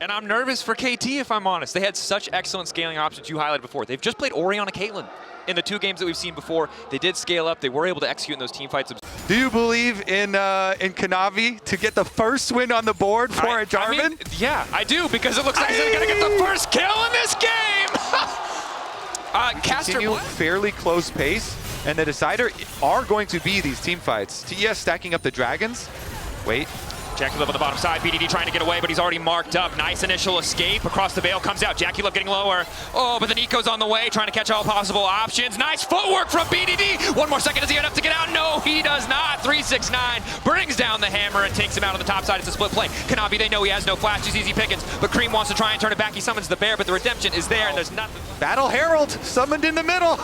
And I'm nervous for KT, if I'm honest. They had such excellent scaling options you highlighted before. They've just played Orianna Caitlyn in the 2 games that we've seen before. They did scale up. They were able to execute in those team fights. Do you believe in Kanavi to get the first win on the board for a Jarvan? I mean, yeah, I do, because it looks like they're going to get the first kill in this game. Caster Continue fairly close pace, and the decider are going to be these team fights. TES stacking up the dragons. Wait. Jackie Love on the bottom side, BDD trying to get away, but he's already marked up. Nice initial escape across the veil, comes out. Jackie Love getting lower. Oh, but then Nico's on the way, trying to catch all possible options. Nice footwork from BDD. 1 more second, does he have enough to get out? No, he does not. 369 brings down the hammer and takes him out on the top side. It's a split play. Kanavi, they know he has no flash, he's easy pickings, but Cream wants to try and turn it back. He summons the bear, but the redemption is there, and there's nothing. Battle Herald summoned in the middle.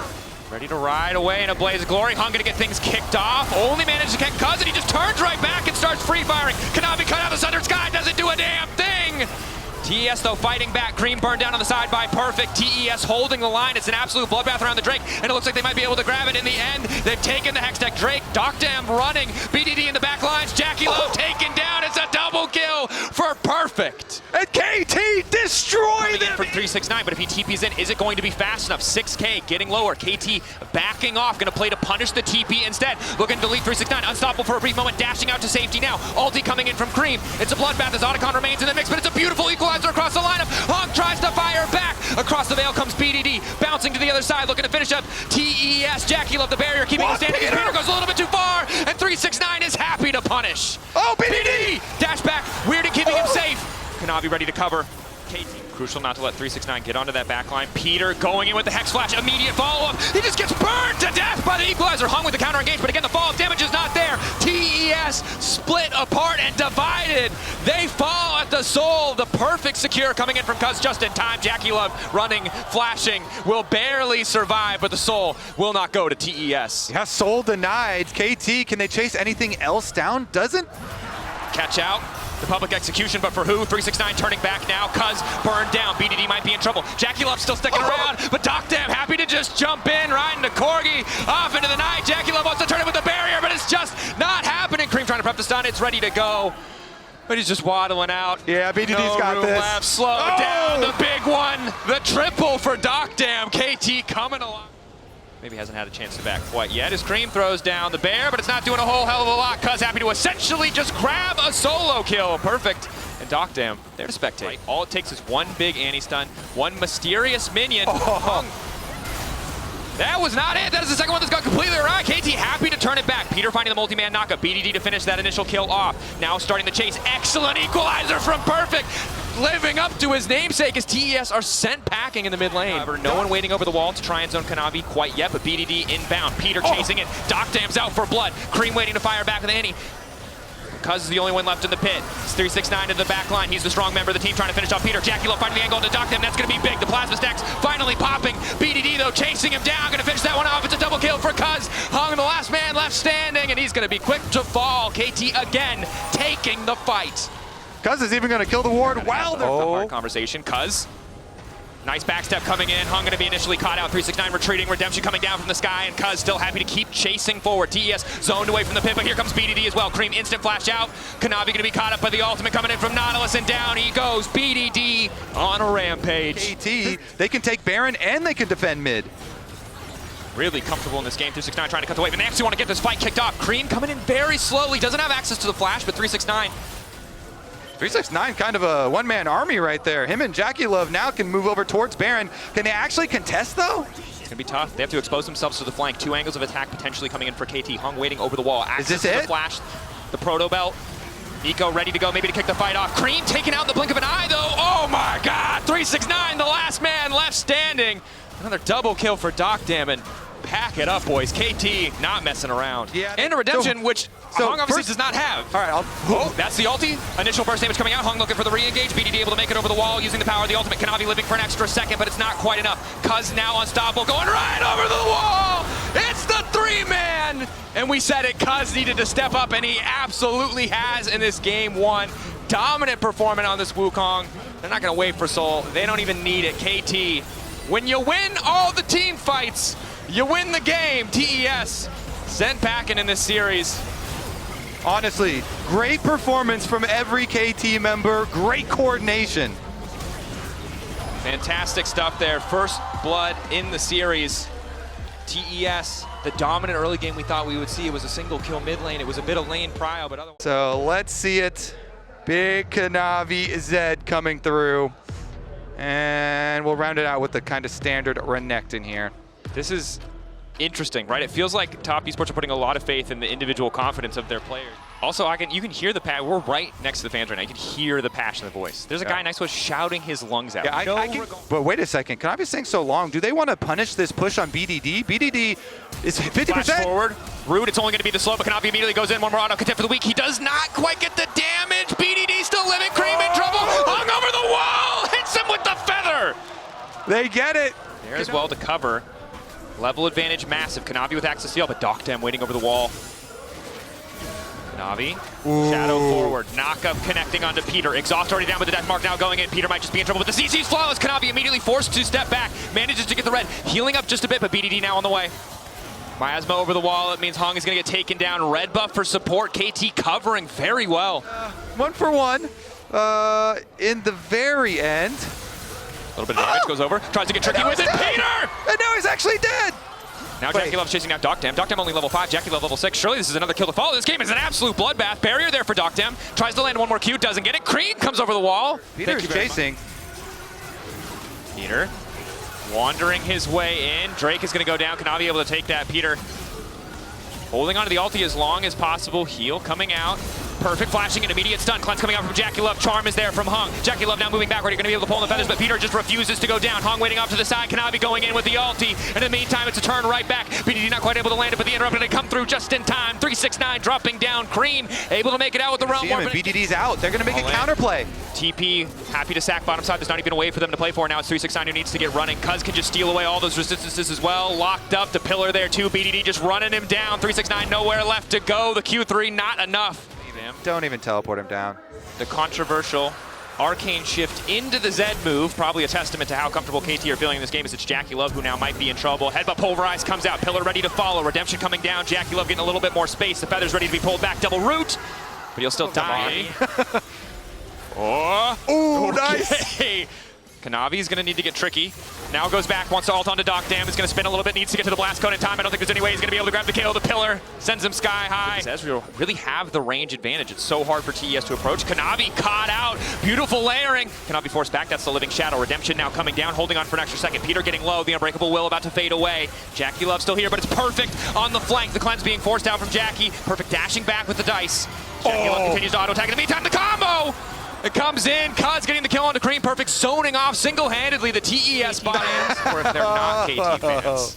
Ready to ride away in a blaze of glory. Hung gonna get things kicked off. Only managed to catch Cuz, and he just turns right back and starts free firing. Kanavi cut out the Sundered Sky, doesn't do a damn thing. TES though fighting back. Cream burned down on the side by Perfect. TES holding the line. It's an absolute bloodbath around the Drake, and it looks like they might be able to grab it in the end. They've taken the Hextech Drake. Docdam running. BDD in the back lines. Jackie Love taken down. It's a double kill for Perfect. And KT destroy them! From 369, but if he TPs in, is it going to be fast enough? 6K getting lower. KT backing off, gonna play to punish the TP instead. Looking to delete 369, unstoppable for a brief moment, dashing out to safety now. Ulti coming in from Cream. It's a bloodbath as Otacon remains in the mix, but it's a beautiful equalizer across the lineup. Hong tries to fire back. Across the veil comes BDD, bouncing to the other side, looking to finish up TES. Jackie Love the barrier, keeping him standing. Peter goes a little bit too far, and 369 is happy to punish. Oh, BDD! Dash back, weird and keeping him safe. Kanavi ready to cover. KT. Crucial not to let 369 get onto that backline. Peter going in with the Hex Flash, immediate follow-up. He just gets burned to death by the equalizer. Hung with the counter engage, but again, the fall damage is not there. TES split apart and divided. They fall at the soul. The perfect secure coming in from Cuz just in time. Jackie Love running, flashing, will barely survive, but the soul will not go to TES. Yeah, soul denied. KT, can they chase anything else down? Doesn't. Catch out. The public execution, but for who? 369 turning back now. Cuz burned down. BDD might be in trouble. Jackie Love still sticking around, but Docdam happy to just jump in, riding to Corgi, off into the night. Jackie Love wants to turn it with the barrier, but it's just not happening. Cream trying to prep the stun. It's ready to go, but he's just waddling out. Yeah, BDD's got room this. Left. Slow down. The big one. The triple for Docdam. KT coming along. Maybe hasn't had a chance to back quite yet as Cream throws down the bear, but it's not doing a whole hell of a lot. Cuz happy to essentially just grab a solo kill. Perfect. And Docdam, there to spectate. All it takes is one big anti-stun, one mysterious minion. That was not it. That is the second one that's gone completely awry. KT happy to turn it back. Peter finding the multi-man knockup. BDD to finish that initial kill off. Now starting the chase. Excellent equalizer from Perfect. Living up to his namesake as TES are sent packing in the mid lane. However, no one waiting over the wall to try and zone Kanavi quite yet, but BDD inbound. Peter chasing it. Docdam's out for blood. Cream waiting to fire back with Annie. Cuz is the only one left in the pit. It's 369 to the back line. He's the strong member of the team trying to finish off Peter. Jackie Love finding the angle to Docdam. That's going to be big. The plasma stacks finally popping. BDD, though, chasing him down. Going to finish that one off. It's a double kill for Cuz. Hung, the last man left standing, and he's going to be quick to fall. KT again taking the fight. Cuz is even going to kill the ward while they're... Hard conversation. Cuz. Nice backstep coming in. Hung going to be initially caught out. 369 retreating. Redemption coming down from the sky, and Cuz still happy to keep chasing forward. TES zoned away from the pit, but here comes BDD as well. Cream instant flash out. Kanavi going to be caught up by the ultimate coming in from Nautilus, and down he goes. BDD on a rampage. KT, they can take Baron and they can defend mid. Really comfortable in this game. 369 trying to cut the wave, and they actually want to get this fight kicked off. Cream coming in very slowly. Doesn't have access to the flash, but 369. 369, kind of a one-man army right there. Him and Jackie Love now can move over towards Baron. Can they actually contest, though? It's going to be tough. They have to expose themselves to the flank. 2 angles of attack potentially coming in for KT. Hung waiting over the wall. Access Is this to it? The flash, the proto belt. Nico ready to go, maybe to kick the fight off. Cream taken out in the blink of an eye, though. Oh, my God. 369, the last man left standing. Another double kill for Docdam, and pack it up, boys. KT not messing around. Yeah. And a redemption, which Hung obviously does not have. All right, Oh, that's the ulti. Initial burst damage coming out. Hung looking for the re-engage. BDD able to make it over the wall using the power of the ultimate. Kanavi living for an extra second, but it's not quite enough. Cuz now unstoppable, going right over the wall. It's the 3-man. And we said it, Cuz needed to step up, and he absolutely has in this game 1. Dominant performance on this Wukong. They're not going to wait for Soul. They don't even need it. KT, when you win all the team fights, you win the game. TES sent packing in this series. Honestly, great performance from every KT member, great coordination. Fantastic stuff there. First blood in the series. TES, the dominant early game we thought we would see. It was a single kill mid lane. It was a bit of lane prio, but otherwise. So let's see it. Big Kanavi Zed coming through. And we'll round it out with the kind of standard Renekton here. This is interesting, right? It feels like top esports are putting a lot of faith in the individual confidence of their players. Also, you can hear the passion. We're right next to the fans right now. You can hear the passion in the voice. There's a guy next to us shouting his lungs out. Yeah, but wait a second. Kanavi saying so long. Do they want to punish this push on BDD? BDD is 50%. Flash forward. Rude, it's only going to be the slow, but Kanavi immediately goes in. One more auto contest for the week. He does not quite get the damage. BDD still living. Cream in trouble. Hung over the wall. Hits him with the feather. They get it. There as well to cover. Level advantage massive. Kanavi with access steal, but Doctam waiting over the wall. Kanavi, shadow forward, knock-up connecting onto Peter. Exhaust already down with the death mark now going in. Peter might just be in trouble, but the CC's flawless. Kanavi immediately forced to step back, manages to get the red, healing up just a bit, but BDD now on the way. Miasma over the wall, it means Hong is gonna get taken down. Red buff for support, KT covering very well. 1 for 1 in the very end. A little bit of damage goes over, tries to get tricky with it, Peter! And now he's actually dead. Now Jackie Love's chasing down Doctam. Doctam only level 5, Jackie Love level 6. Surely this is another kill to follow. This game is an absolute bloodbath. Barrier there for Doctam. Tries to land one more Q, doesn't get it. Cream comes over the wall. Peter's chasing. Peter wandering his way in. Drake is going to go down. Kanavi able to take that. Peter holding onto the ulti as long as possible. Heal coming out. Perfect flashing and immediate stun. Cleanse coming out from Jackie Love. Charm is there from Hung. Jackie Love now moving backward. You're going to be able to pull in the feathers, but Peter just refuses to go down. Hung waiting off to the side. Kanavi going in with the ulti. And in the meantime, it's a turn right back. BDD not quite able to land it, but the interrupt going to come through just in time. 369 dropping down. Cream able to make it out with the realm warp. BDD's out. They're going to make a counterplay. TP happy to sack bottom side. There's not even a way for them to play for. Now it's 369 who needs to get running. Cuz can just steal away all those resistances as well. Locked up. The pillar there too. BDD just running him down. 369 nowhere left to go. The Q3 not enough. Don't even teleport him down. The controversial arcane shift into the Zed move, probably a testament to how comfortable KT are feeling in this game, as it's Jackie Love who now might be in trouble. Headbutt pulverized comes out, pillar ready to follow, redemption coming down, Jackie Love getting a little bit more space, the feathers ready to be pulled back, double root, but he'll still die. Oh, nice. Kanavi's gonna need to get tricky. Now goes back, wants to ult onto Doctam, is gonna spin a little bit, needs to get to the blast cone in time. I don't think there's any way he's gonna be able to grab the kill. The pillar sends him sky high. Ezreal really have the range advantage. It's so hard for TES to approach. Kanavi caught out, beautiful layering. Kanavi forced back, that's the living shadow. Redemption now coming down, holding on for an extra second. Peter getting low, the unbreakable will about to fade away. Jackie Love still here, but it's perfect on the flank. The cleanse being forced out from Jackie. Perfect dashing back with the dice. Jackie Love continues to auto attack. In the meantime, the combo! It comes in, Cuz getting the kill onto Cream, perfect, zoning off single-handedly the TES bot ends, or if they're not KT fans.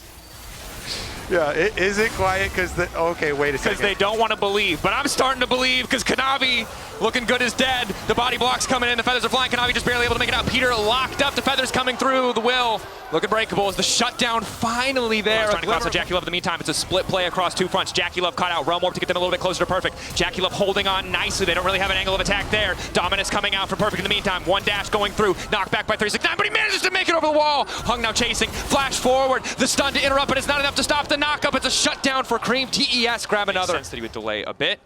Yeah, is it quiet because okay, wait a second. Because they don't want to believe, but I'm starting to believe because Kanavi looking good is dead. The body block's coming in, the feathers are flying. Kanavi just barely able to make it out. Peter locked up, the feathers coming through, the will. Looking breakable is the shutdown finally there. Trying to cross on Jackie Love in the meantime. It's a split play across two fronts. Jackie Love caught out, realm warp to get them a little bit closer to perfect. Jackie Love holding on nicely. They don't really have an angle of attack there. Dominus coming out for perfect in the meantime. One dash going through, knocked back by 369, but he manages to make it over the wall. Hung now chasing, flash forward, the stun to interrupt, but it's not enough to stop the knockup. It's a shutdown for Cream. TES grab another. Makes sense that he would delay a bit.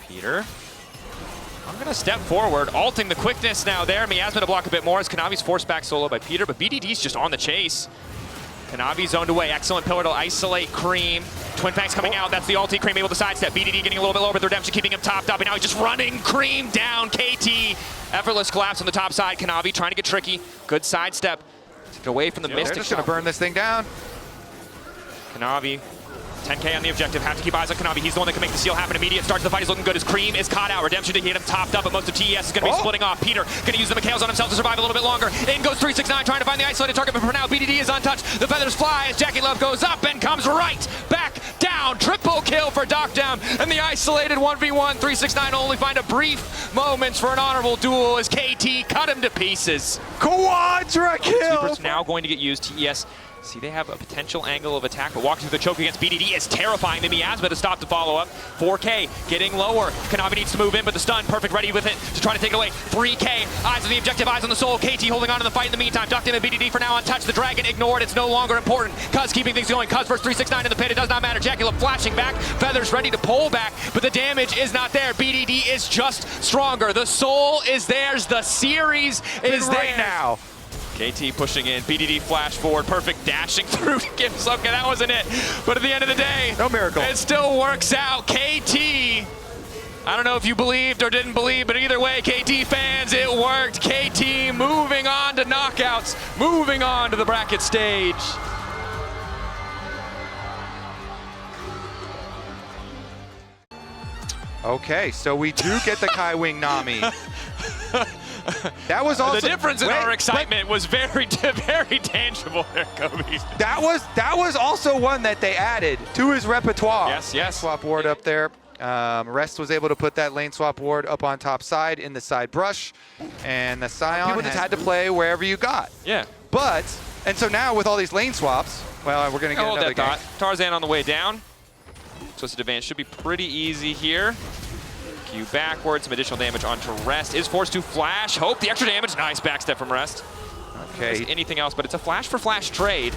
Peter. I'm going to step forward, alting the quickness now there. Miasma to block a bit more as Kanavi's forced back solo by Peter, but BDD's just on the chase. Kanavi zoned away. Excellent pillar to isolate Cream. Twin Fangs coming out. That's the ulti. Cream able to sidestep. BDD getting a little bit lower, but the redemption keeping him topped up. And now he's just running Cream down. KT. Effortless collapse on the top side. Kanavi trying to get tricky. Good sidestep. To get away from the Mystic. They're just going to burn this thing down. Kanavi. 10K on the objective, have to keep eyes on Kanavi. He's the one that can make the steal happen. Immediate start to the fight is looking good as Cream is caught out. Redemption to get him topped up, but most of TES is going to be splitting off. Peter going to use the Mikhails on himself to survive a little bit longer. In goes 369, trying to find the isolated target, but for now, BDD is untouched. The feathers fly as Jackie Love goes up and comes right back down. Triple kill for Doctam, and the isolated 1v1. 369 only find a brief moments for an honorable duel as KT cut him to pieces. Quadra kill! Sweeper's now going to get used. TES. See, they have a potential angle of attack, but walking through the choke against BDD is terrifying. The Miasma to stop the follow-up. 4K getting lower. Kanavi needs to move in, but the stun, perfect, ready with it to try to take it away. 3K, eyes on the objective, eyes on the soul. KT holding on to the fight in the meantime. Doctam and BDD for now untouched. The dragon ignored, it's no longer important. Cuz keeping things going. Cuz versus 369 in the pit, it does not matter. Jackie Love flashing back, feathers ready to pull back, but the damage is not there. BDD is just stronger. The soul is theirs, the series is right theirs. now. KT pushing in, BDD flash forward, perfect dashing through to give Slumka. That wasn't it. But at the end of the day, no miracle. It still works out. KT, I don't know if you believed or didn't believe, but either way, KT fans, it worked. KT moving on to knockouts, moving on to the bracket stage. Okay, so we do get the Kai Wing Nami. That was also the difference in our excitement was very tangible there, Kobe. That was also one that they added to his repertoire. Yes, yes. Swap ward up there. Rest was able to put that lane swap ward up on top side in the side brush, and the Scion people just had to play wherever you got. Yeah. But and so now with all these lane swaps, well, we're gonna get another game. Tarzan on the way down. Twisted advance should be pretty easy here. Q backwards, some additional damage onto Rest. Is forced to flash. Hope the extra damage. Nice backstep from Rest. Okay. Anything else, but it's a flash for flash trade.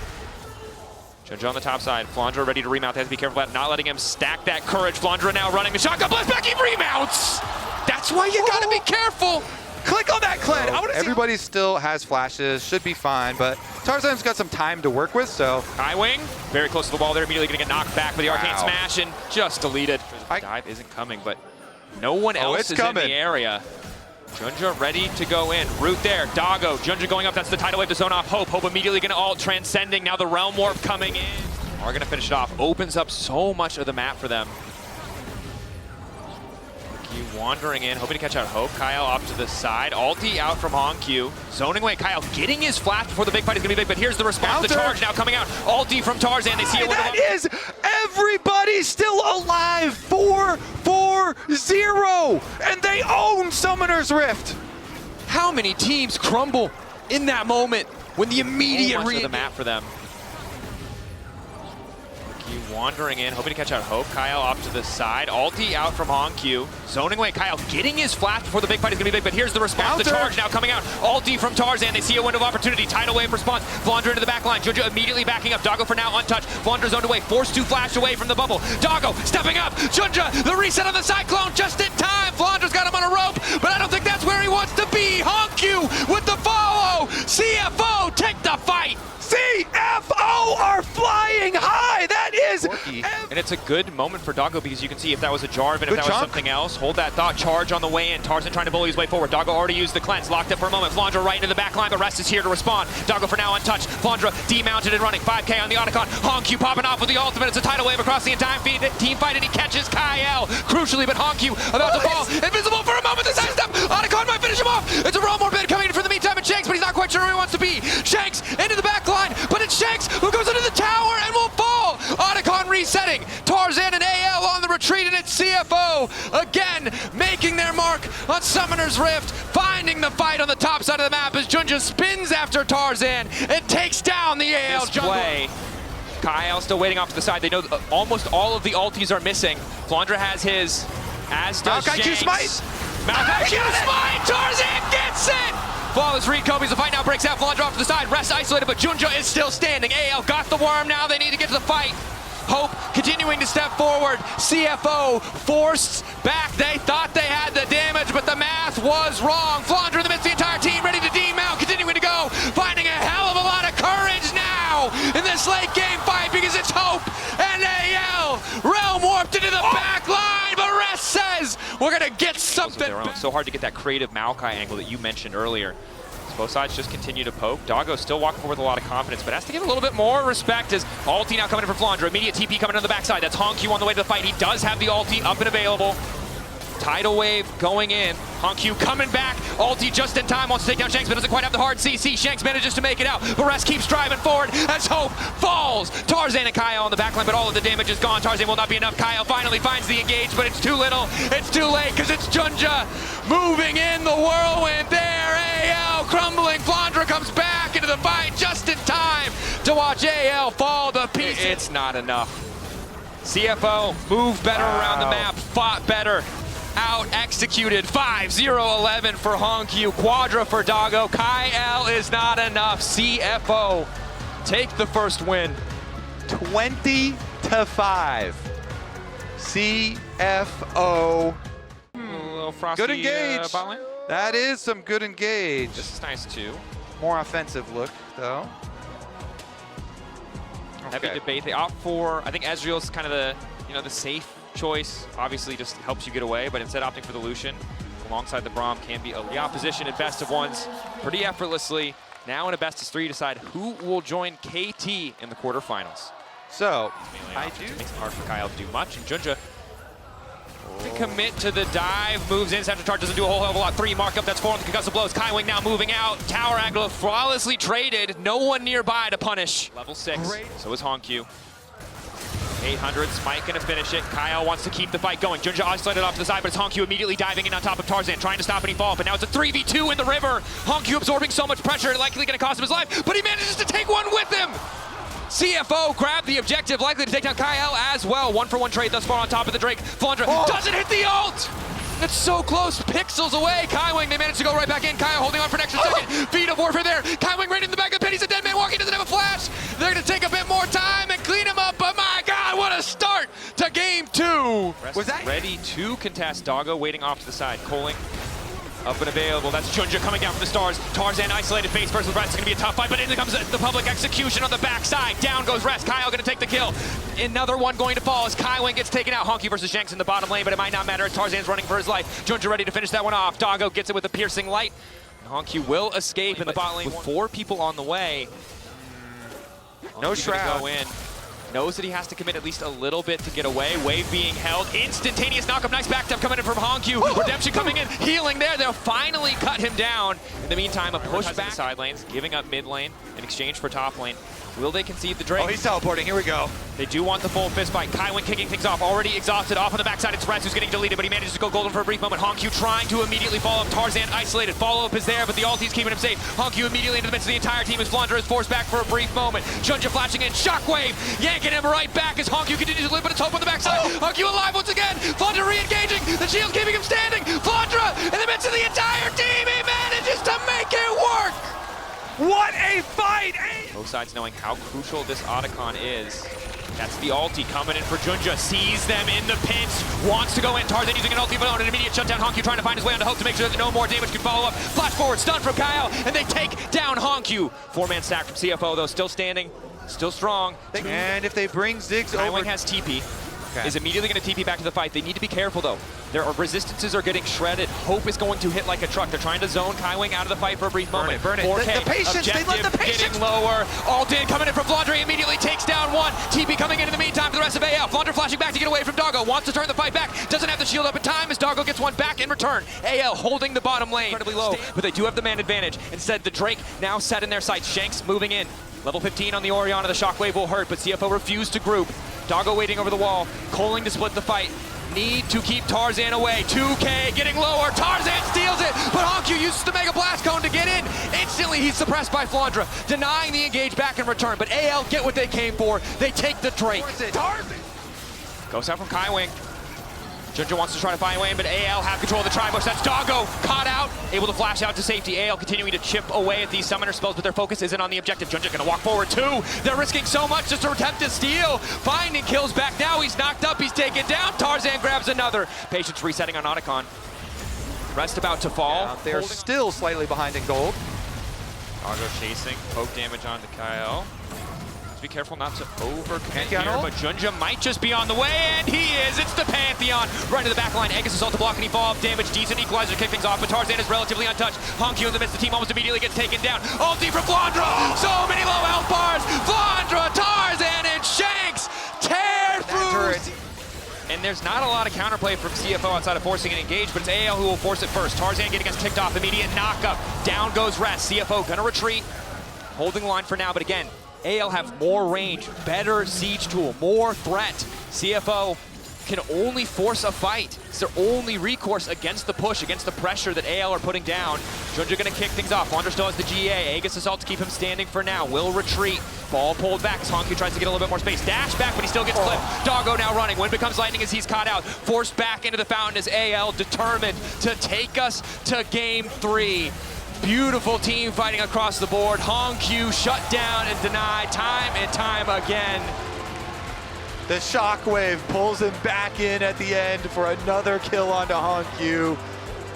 Junja on the top side. Flandra ready to remount. They have to be careful about not letting him stack that courage. Flandra now running the shotgun blast back. He remounts. That's why you gotta be careful. Click on that, Cled. Everybody still has flashes, should be fine, but Tarzan's got some time to work with, so. Kai Wing, very close to the wall there, immediately gonna get knocked back with the arcane smash and just deleted. Dive isn't coming, but no one else is in the area. Junja ready to go in. Root there, Doggo, Junja going up, that's the tidal wave to zone off Hope. Hope immediately gonna ult, transcending, now the Realm Warp coming in. Are gonna finish it off, opens up so much of the map for them. Wandering in, hoping to catch out Hope. Kyle off to the side. Ulti out from Hongq. Zoning away. Kyle getting his flash before the big fight is going to be big, but here's the response. The charge now coming out. Ulti from Tarzan. They see it. That is everybody still alive. 4-4-0. And they own Summoner's Rift. How many teams crumble in that moment when the immediate read of the map for them? Wandering in, hoping to catch out Hope. Kyle off to the side. Ulti out from Hongq. Zoning away. Kyle getting his flash before the big fight is going to be big, but here's the response. The charge now coming out. Ulti from Tarzan. They see a window of opportunity. Tidal wave response. Flandra into the back line. Junja immediately backing up. Doggo for now untouched. Flandra zoned away. Forced to flash away from the bubble. Doggo stepping up. Junja, the reset on the Cyclone just in time. Flandra's got him on a rope, but I don't think that's where he wants to be. Hongq with the follow. CFO take the fight. CFO are flying high. That is. And it's a good moment for Doggo because you can see if that was a Jarvan, if that was something else. Hold that thought. Charge on the way in. Tarzan trying to bully his way forward. Doggo already used the cleanse. Locked up for a moment. Flandra right into the back line, but Rest is here to respond. Doggo for now untouched. Flandra demounted and running. 5K on the Otacon. Hongq popping off with the ultimate. It's a tidal wave across the entire team fight, and he catches Kyle. Crucially, but Hongq about to fall. Invisible for a moment. The side step. Otacon might finish him off. It's a Realm Warp bid coming in for the meantime, and Shanks, but he's not quite sure where he wants to be. Shanks into the back line, but it's Shanks who goes into the tower and will fall. Otacon resetting. Tarzan and AL on the retreat, and it's CFO again making their mark on Summoner's Rift, finding the fight on the top side of the map as Junja spins after Tarzan and takes down the AL jungle. Kyle still waiting off to the side. They know almost all of the ultis are missing. Flandra has his, as does Shanks. Maokai Q smite! Tarzan gets it! Flawless read, Kobe's the fight now breaks out. Flandra off to the side, Rest isolated, but Junja is still standing. AL got the worm now, they need to get to the fight. Hope continuing to step forward. CFO forced back. They thought they had the damage, but the math was wrong. Flandra in the midst of the entire team, ready to demount, continuing to go, finding a hell of a lot of courage now in this late game fight because it's Hope and AL. Realm warped into the back line, but Rest says we're gonna get something. So hard to get that creative Maokai angle that you mentioned earlier. Both sides just continue to poke. Doggo still walking forward with a lot of confidence, but has to give a little bit more respect as ulti now coming in for Flandra. Immediate TP coming on the backside. That's Hongq on the way to the fight. He does have the ulti up and available. Tidal wave going in. Hongq coming back. Ulti just in time. Wants to take down Shanks, but doesn't quite have the hard CC. Shanks manages to make it out. But Rest keeps driving forward as Hope falls. Tarzan and Kyle on the backline, but all of the damage is gone. Tarzan will not be enough. Kyle finally finds the engage, but it's too little. It's too late because it's Junja moving in the whirlwind there. AL crumbling. Flandra comes back into the fight just in time to watch AL fall to pieces. It's not enough. CFO moved better around the map, fought better. Out-executed. 5-0-11 for Hongq. Quadra for Doggo. Kyle is not enough. CFO take the first win. 20-5. CFO. A little frosty, good engage. bot lane. That is some good engage. This is nice too. More offensive look, though. Heavy debate. They opt for, I think Ezreal's kind of the, the safe choice. Obviously just helps you get away, but instead opting for the Lucian alongside the Braum can be the opposition in best of ones pretty effortlessly. Now in a best of three, decide who will join KT in the quarterfinals. So, I do. It makes it hard for Kyle to do much, and Junja to commit to the dive, moves in, after charge doesn't do a whole hell of a lot. 3 markup, that's 4 on the concussive blows. Kaiwing now moving out. Tower angle flawlessly traded. No one nearby to punish. Level 6, so is Honkyu. 800, Smite gonna finish it. Kyle wants to keep the fight going. Junja isolated off to the side, but it's Honkyu immediately diving in on top of Tarzan, trying to stop any fall. But now it's a 3v2 in the river. Honkyu absorbing so much pressure, likely gonna cost him his life, but he manages to take one with him. CFO grabbed the objective, likely to take down Kyle as well. 1-for-1 trade thus far on top of the Drake. Flandra doesn't hit the ult! It's so close, pixels away. Kaiwing, they managed to go right back in. Kyle holding on for an extra second. Feet of warfare there. Kaiwing right in the back of the pit. He's a dead man walking, doesn't have a flash. They're gonna take a bit more time and clean him up, but my God, what a start to game 2. Was that ready to contest? Doggo waiting off to the side. Coling up and available. That's Junja coming down from the stars. Tarzan isolated face first with Rest. It's going to be a tough fight, but in comes the public execution on the backside. Down goes Rest. Kyle going to take the kill. Another one going to fall as Kaiwing gets taken out. Honky versus Shanks in the bottom lane, but it might not matter. Tarzan's running for his life. Junja ready to finish that one off. Doggo gets it with a piercing light. Honky will escape in the bot lane with 4 people on the way. No shroud. Go in. Knows that he has to commit at least a little bit to get away. Wave being held. Instantaneous knockup. Nice back tap coming in from Honkyu. Redemption coming in. Healing there. They'll finally cut him down. In the meantime, a push back side lanes, giving up mid lane in exchange for top lane. Will they concede the Drake? Oh, he's teleporting. Here we go. They do want the full fist fight. Kaiwing kicking things off. Already exhausted. Off on the backside, it's Rez who's getting deleted, but he manages to go golden for a brief moment. Honkyu trying to immediately follow up. Tarzan isolated. Follow-up is there, but the ulti's keeping him safe. Honkyu immediately into the midst of the entire team as Flandra is forced back for a brief moment. Junja flashing in. Shockwave yanking him right back as Honkyu continues to live, but it's hope on the backside. Honkyu alive once again. Flandra re-engaging. The shield keeping him standing. Flandra in the midst of the entire team. He manages to make it work. What a fight! Both sides knowing how crucial this Otacon is. That's the ulti coming in for Junja. Sees them in the pinch. Wants to go in. Tarzan using an ulti of an immediate shutdown. Honkyu trying to find his way onto Hope to make sure that no more damage can follow up. Flash forward, stun from Kyle, and they take down Honkyu. 4-man stack from CFO though, still standing, still strong. And if they bring Ziggs over... Kaiwing has TP. Is immediately going to TP back to the fight. They need to be careful though. Their resistances are getting shredded. Hope is going to hit like a truck. They're trying to zone Kaiwing out of the fight for a brief moment. Burn it. 4K, the patience, they let the patience. Getting lower. Altin coming in from Flandre, immediately takes down one. TP coming in the meantime for the rest of AL. Flandre flashing back to get away from Doggo. Wants to turn the fight back. Doesn't have the shield up in time as Doggo gets one back in return. AL holding the bottom lane. Incredibly low, but they do have the man advantage. Instead, the Drake now set in their sights. Shanks moving in. Level 15 on the Orianna. The Shockwave will hurt, but CFO refused to group. Doggo waiting over the wall, Coling to split the fight. Need to keep Tarzan away. 2K getting lower. Tarzan steals it, but Honkyu uses the Mega Blast Cone to get in. Instantly, he's suppressed by Flandra, denying the engage back in return. But AL get what they came for. They take the Drake. Tarzan goes out from Kaiwing. Junja wants to try to find a way in, but AL have control of the Tribush. That's Doggo, caught out, able to flash out to safety. AL continuing to chip away at these summoner spells, but their focus isn't on the objective. Junja gonna walk forward too. They're risking so much just to attempt to steal. Finding kills back now, he's knocked up, he's taken down. Tarzan grabs another. Patience resetting on Otacon. Rest about to fall. Yeah, they're still slightly behind in gold. Doggo chasing, poke damage onto Kyle. Be careful not to overcommit here, but Junja might just be on the way, and he is. It's the Pantheon. Right to the back line. Aegis assault to block, and he fall off damage. Decent equalizer to kick things off, but Tarzan is relatively untouched. Honkyu in the midst. The team almost immediately gets taken down. Ulti from Flandra. So many low health bars. Flandra, Tarzan, and Shanks tear through. And there's not a lot of counterplay from CFO outside of forcing an engage, but it's AL who will force it first. Tarzan getting us ticked off. Immediate knockup. Down goes Rest. CFO gonna retreat. Holding the line for now, but again, AL have more range, better siege tool, more threat. CFO can only force a fight. It's their only recourse against the push, against the pressure that AL are putting down. Junja gonna kick things off. Flandra still has the GA. Aegis assault to keep him standing for now. Will retreat. Ball pulled back. Honkyu tries to get a little bit more space. Dash back, but he still gets clipped. Doggo now running. Wind becomes lightning as he's caught out. Forced back into the fountain as AL determined to take us to game 3. Beautiful team fighting across the board. Honkyu shut down and denied time and time again. The Shockwave pulls him back in at the end for another kill onto Honkyu.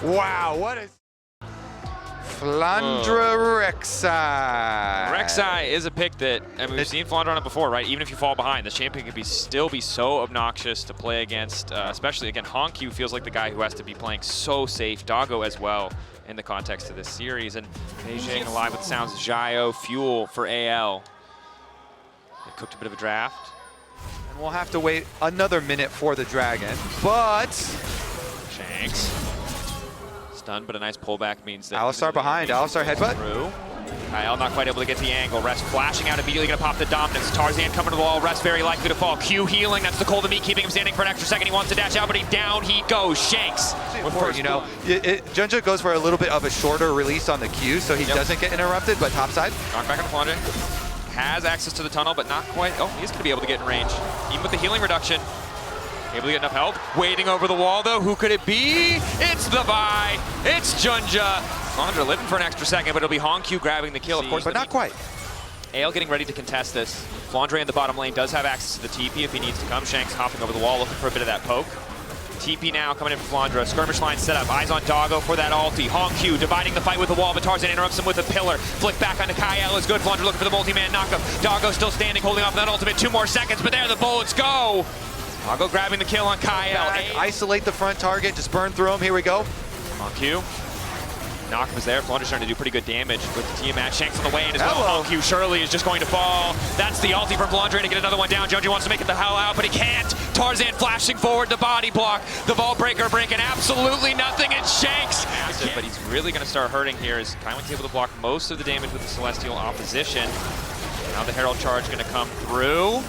Wow, what is... Flandra Rek'Sai. Rek'Sai is a pick that, I mean, we've seen Flandra on it before, right? Even if you fall behind, the champion can still be so obnoxious to play against, especially, again, Honkyu feels like the guy who has to be playing so safe. Doggo as well in the context of this series. And Beijing alive with sounds of Zhio, Fuel for AL. They cooked a bit of a draft. And we'll have to wait another minute for the Dragon, but... Shanks. Stunned, but a nice pullback means that... Alistar behind, Alistar headbutt. Through. Kyle not quite able to get the angle. Rest flashing out, immediately gonna pop the dominance. Tarzan coming to the wall, Rest very likely to fall. Q healing, that's the cold of meat, keeping him standing for an extra second. He wants to dash out, but down he goes. Shanks. You know, Junja goes for a little bit of a shorter release on the Q, so he doesn't get interrupted, but topside. Knock back on the Flandre. Has access to the tunnel, but not quite. Oh, he's gonna be able to get in range. Even with the healing reduction. Able to get enough help. Waiting over the wall, though. Who could it be? It's the Vi. It's Junja. Flandre living for an extra second, but it'll be Honkyu grabbing the kill, of course. But not quite. Ale getting ready to contest this. Flandre in the bottom lane does have access to the TP if he needs to come. Shanks hopping over the wall, looking for a bit of that poke. TP now coming in for Flandre. Skirmish line set up. Eyes on Doggo for that ulti. Honkyu dividing the fight with the wall, but Tarzan interrupts him with a pillar. Flick back onto Kyle is good. Flandre looking for the multi-man knockup. Doggo still standing, holding off that ultimate. 2 more seconds, but there the bullets go. Doggo grabbing the kill on Kyle. Isolate the front target, just burn through him. Here we go. Honkyu. Knock was there. Flandre's trying to do pretty good damage with the Tiamat. Shanks on the way in as well. Honkyu surely is just going to fall. That's the ulti from Flandre to get another one down. Junji wants to make it the hell out, but he can't. Tarzan flashing forward the body block. The ball breaker breaking absolutely nothing. It's Shanks. But he's really going to start hurting here as Kaiwen's able to block most of the damage with the Celestial opposition. Now the Herald charge going to come through.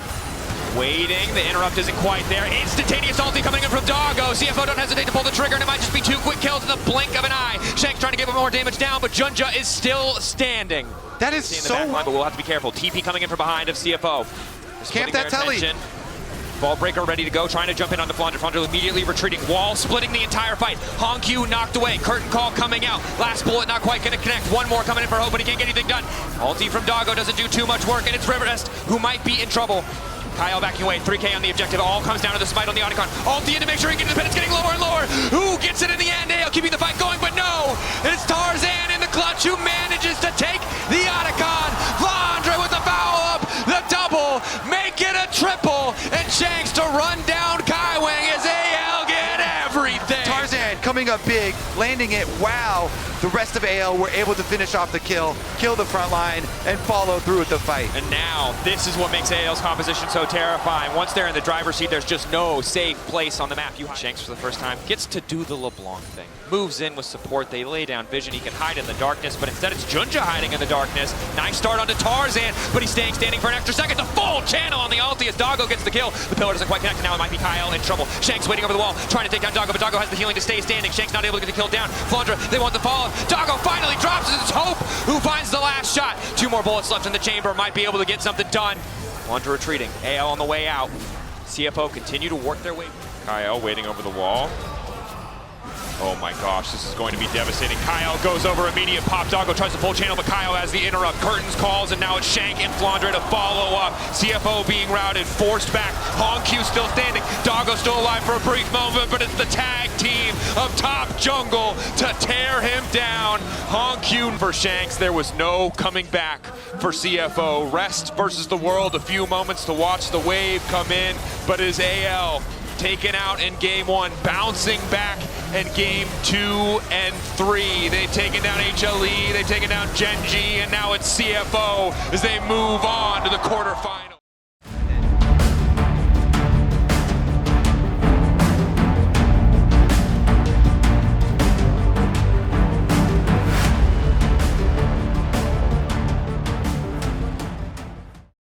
Waiting, the interrupt isn't quite there. Instantaneous ulti coming in from Doggo. CFO don't hesitate to pull the trigger, and it might just be 2 quick kills in the blink of an eye. Shanks trying to give him more damage down, but Junja is still standing. That is so... Line, but we'll have to be careful. TP coming in from behind of CFO. Camp that telly. Ball breaker ready to go, trying to jump in on the Flandre. Flandre immediately retreating. Wall splitting the entire fight. Honkyu knocked away. Curtain call coming out. Last bullet not quite going to connect. One more coming in for Hope, but he can't get anything done. Ulti from Doggo doesn't do too much work, and it's Riverest who might be in trouble. Kyle backing away, 3K on the objective. All comes down to the smite on the Onicon. Ulti in to make sure he gets the pin. It's getting lower and lower. Who gets it in the end? Ale keeping the fight going, but no! It's Tarzan in the clutch who manages to take the Onicon. Flandre with the foul up, the double, make it a triple, and Shanks to run down Kaiwing as AL get everything. Tarzan coming up big, landing it. Wow. The rest of AL were able to finish off the kill the front line, and follow through with the fight. And now, this is what makes AL's composition so terrifying. Once they're in the driver's seat, there's just no safe place on the map. Shanks for the first time gets to do the LeBlanc thing. Moves in with support, they lay down vision, he can hide in the darkness, but instead it's Junja hiding in the darkness. Nice start onto Tarzan, but he's standing for an extra second. The full channel on the ulti as Doggo gets the kill. The pillar doesn't quite connect, and now it might be Kyle in trouble. Shanks waiting over the wall, trying to take down Doggo, but Doggo has the healing to stay standing. Shanks not able to get the kill down. Flandre, they want the follow. Doggo finally drops it. It's Hope who finds the last shot. 2 more bullets left in the chamber, might be able to get something done. Flandre retreating, AL on the way out. CFO continue to work their way. Kyle waiting over the wall. Oh my gosh, this is going to be devastating. Kyle goes over immediate pop. Doggo tries to pull channel, but Kyle has the interrupt. Curtains calls, and now it's Shank and Flandre to follow up. CFO being routed, forced back. Honkyu still standing. Doggo still alive for a brief moment, but it's the tag team of Top Jungle to tear him down. Honkyu for Shanks. There was no coming back for CFO. Rest versus the world. A few moments to watch the wave come in, but is AL taken out in game 1, bouncing back in game 2 and 3. They've taken down HLE, they've taken down Genji, and now it's CFO as they move on to the quarterfinals.